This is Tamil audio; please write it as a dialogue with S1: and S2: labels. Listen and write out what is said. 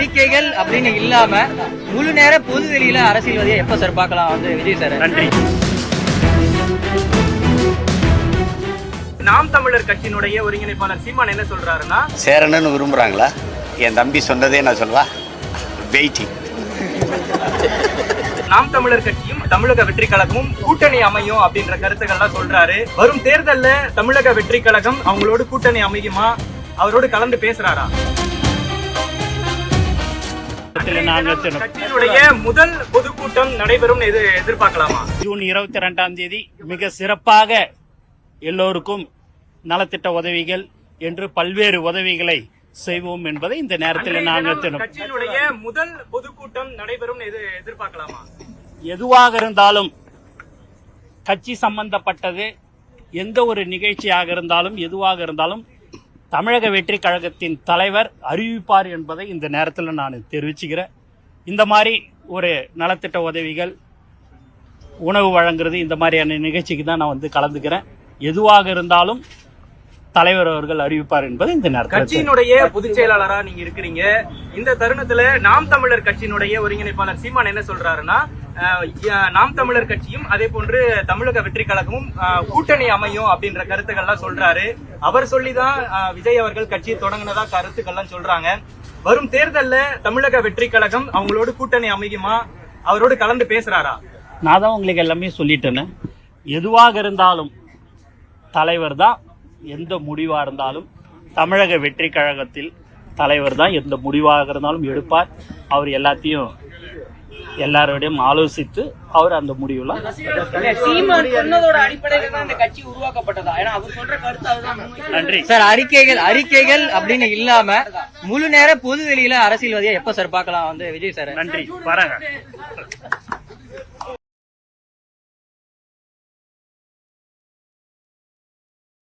S1: அறிக்கைகள் அப்படின்னு இல்லாம முழு நேர பொது வெளியில அரசியல்வாதியை எப்ப சார் பார்க்கலாம் வந்து விஜய் சார்?
S2: நன்றி. நாம் தமிழர் கட்சியினுடைய ஒருங்கிணைப்பாளர் சீமான் என்ன சொல்றாருன்னா,
S3: சேரணும்னு விரும்புறாங்களா? என் தம்பி சொன்னதே நான் சொல்வா, வெயிட்டிங்.
S2: நாம் தமிழர் கட்சியும் தமிழக வெற்றி கழகமும் கூட்டணி அமையும் அப்படின்ற கருத்துக்கள்லாம் சொல்றாரு. வரும் தேர்தல்ல தமிழக வெற்றி கழகம் அவங்களோட கூட்டணி அமையுமா, அவரோடு கலந்து பேசுறாரா? கட்சியினுடைய முதல் பொதுக்கூட்டம் நடைபெறும் எதிர்பார்க்கலாமா?
S4: ஜூன் 22ஆம் தேதி மிக சிறப்பாக எல்லோருக்கும் நலத்திட்ட உதவிகள் என்று பல்வேறு உதவிகளை செய்வோம் என்பதை இந்த நேரத்தில் நாங்கள்
S2: கட்சியினுடைய முதல் பொதுக்கூட்டம் நடைபெறும் எதிர்பார்க்கலாமா?
S4: எதுவாக இருந்தாலும் கட்சி சம்பந்தப்பட்டது எந்த ஒரு நிகழ்ச்சியாக இருந்தாலும் எதுவாக இருந்தாலும் தமிழக வெற்றி கழகத்தின் தலைவர் அறிவிப்பார் என்பதை இந்த நேரத்தில் நான் தெரிவிச்சுக்கிறேன். இந்த மாதிரி ஒரு நலத்திட்ட உதவிகள், உணவு வழங்குறது, இந்த மாதிரியான நிகழ்ச்சிக்கு தான் நான் வந்து கலந்துக்கிறேன். எதுவாக இருந்தாலும் தலைவர் அவர்கள் அறிவிப்பார் என்பது இந்த நேரத்தில்.
S2: கட்சியினுடைய பொதுச் செயலாளரா நீங்க இருக்கிறீங்க. இந்த தருணத்துல நாம் தமிழர் கட்சியினுடைய ஒருங்கிணைப்பாளர் சீமான் என்ன சொல்றாருன்னா, நாம் தமிழர் கட்சியும் அதே போன்று தமிழக வெற்றி கழகமும் கூட்டணி அமையும் அப்படின்ற கருத்துக்கள்லாம் சொல்றாரு. அவர் சொல்லிதான் விஜய் அவர்கள் கட்சியை தொடங்கினதா கருத்துக்கள்லாம் சொல்றாங்க. வரும் தேர்தல்ல தமிழக வெற்றி கழகம் அவங்களோட கூட்டணி அமையுமா, அவரோடு கலந்து பேசுறாரா?
S4: நான் தான் உங்களுக்கு எல்லாமே சொல்லிட்டேன்னு. எதுவாக இருந்தாலும் தலைவர் தான், எந்த முடிவா இருந்தாலும் தமிழக வெற்றி கழகத்தில் தலைவர் தான் எந்த முடிவாக இருந்தாலும் எடுப்பார். அவர் எல்லாத்தையும் எல்லாரோடையும் ஆலோசித்து அவர் அந்த முடிவுலாம்.
S1: நன்றி சார். அறிக்கைகள் அப்படின்னு இல்லாம முழு நேர பொது வெளியில அரசியல்வாதியை எப்ப சார் பார்க்கலாம் வந்து விஜய் சார்?
S4: நன்றி. வரேங்க.